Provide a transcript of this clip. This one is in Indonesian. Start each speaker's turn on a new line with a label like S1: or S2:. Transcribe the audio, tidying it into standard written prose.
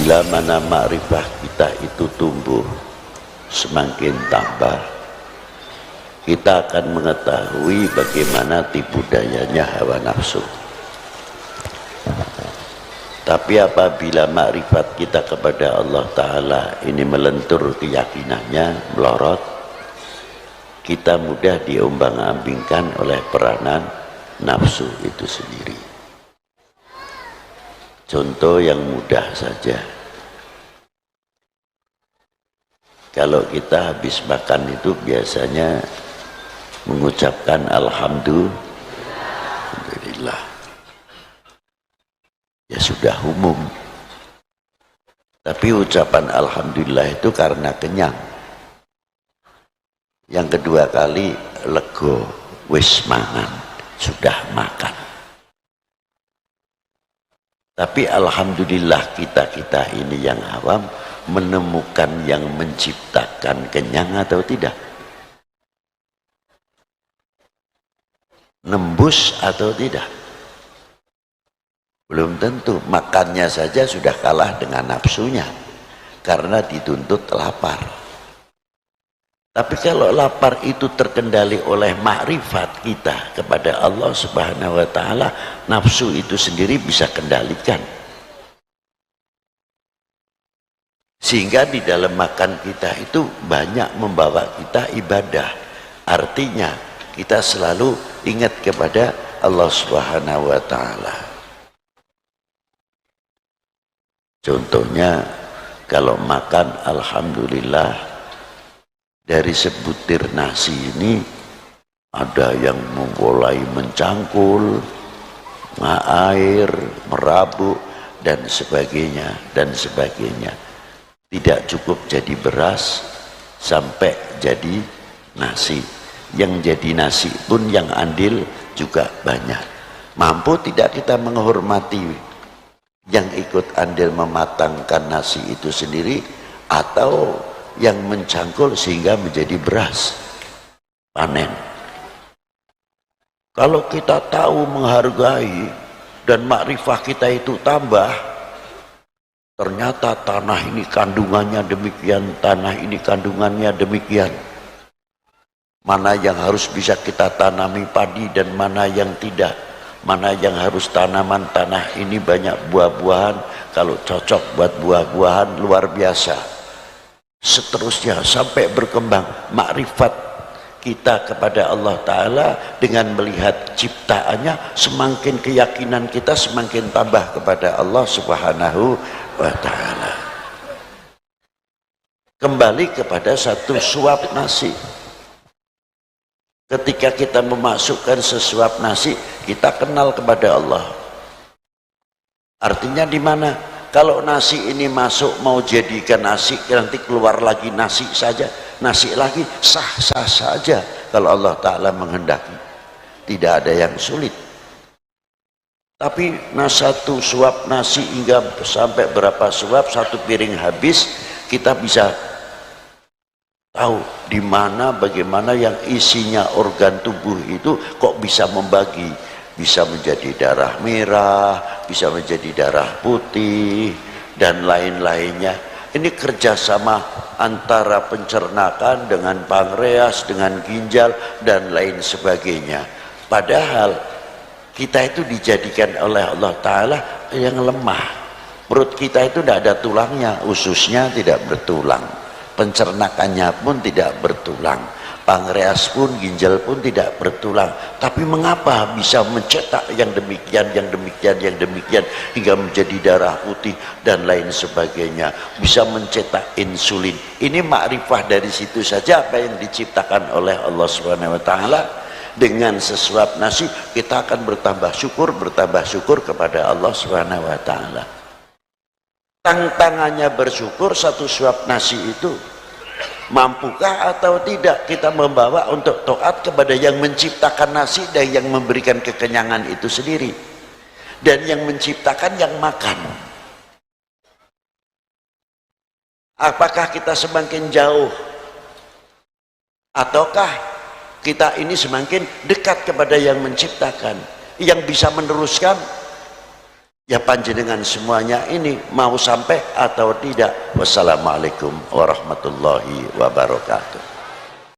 S1: bila mana makrifah kita itu tumbuh, semakin tambah, kita akan mengetahui bagaimana tipu dayanya hawa nafsu. Tapi apabila makrifat kita kepada Allah Ta'ala ini melentur keyakinannya, melorot, kita mudah diombang-ambingkan oleh peranan nafsu itu sendiri. Contoh yang mudah saja. Kalau kita habis makan itu biasanya mengucapkan Alhamdulillah. Ya sudah umum. Tapi ucapan Alhamdulillah itu karena kenyang. Yang kedua kali lego, wis mangan, sudah makan. Tapi Alhamdulillah kita ini yang awam menemukan yang menciptakan kenyang atau tidak? Nembus atau tidak? Belum tentu. Makannya saja sudah kalah dengan nafsunya karena dituntut lapar. Tapi kalau lapar itu terkendali oleh makrifat kita kepada Allah Subhanahu wa Ta'ala, nafsu itu sendiri bisa kendalikan. Sehingga di dalam makan kita itu banyak membawa kita ibadah. Artinya kita selalu ingat kepada Allah Subhanahu wa Ta'ala. Contohnya kalau makan Alhamdulillah, dari sebutir nasi ini ada yang mulai mencangkul, air, merabuk dan sebagainya dan sebagainya. Tidak cukup jadi beras sampai jadi nasi. Yang jadi nasi pun yang andil juga banyak. Mampu tidak kita menghormati yang ikut andil mematangkan nasi itu sendiri, atau yang mencangkul sehingga menjadi beras panen? Kalau kita tahu menghargai dan makrifah kita itu tambah, ternyata tanah ini kandungannya demikian, tanah ini kandungannya demikian, mana yang harus bisa kita tanami padi dan mana yang tidak, mana yang harus tanaman tanah ini banyak buah-buahan, kalau cocok buat buah-buahan luar biasa. Seterusnya sampai berkembang makrifat kita kepada Allah Ta'ala dengan melihat ciptaannya, semakin keyakinan kita semakin tambah kepada Allah Subhanahu wa Ta'ala. Kembali kepada satu suap nasi. Ketika kita memasukkan sesuap nasi, kita kenal kepada Allah. Artinya di mana? Kalau nasi ini masuk mau jadikan nasi, nanti keluar lagi nasi saja, nasi lagi, sah-sah saja kalau Allah Ta'ala menghendaki. Tidak ada yang sulit. Tapi satu suap nasi hingga sampai berapa suap, satu piring habis, kita bisa tahu di mana bagaimana yang isinya organ tubuh itu kok bisa membagi, bisa menjadi darah merah, bisa menjadi darah putih dan lain-lainnya. Ini kerjasama antara pencernakan dengan pankreas, dengan ginjal dan lain sebagainya. Padahal kita itu dijadikan oleh Allah Ta'ala yang lemah. Perut kita itu tidak ada tulangnya, ususnya tidak bertulang, pencernakannya pun tidak bertulang, pankreas pun, ginjal pun tidak bertulang. Tapi mengapa bisa mencetak yang demikian, yang demikian, yang demikian hingga menjadi darah putih dan lain sebagainya, bisa mencetak insulin? Ini makrifah dari situ saja apa yang diciptakan oleh Allah Subhanahu wa Ta'ala. Dengan sesuap nasi kita akan bertambah syukur kepada Allah Subhanahu wa Ta'ala. Tantangannya bersyukur satu suap nasi itu, mampukah atau tidak kita membawa untuk taat kepada yang menciptakan nasi dan yang memberikan kekenyangan itu sendiri, dan yang menciptakan yang makan. Apakah kita semakin jauh ataukah kita ini semakin dekat kepada yang menciptakan, yang bisa meneruskan, Ya panjenengan semuanya ini mau sampai atau tidak. Wassalamualaikum warahmatullahi wabarakatuh.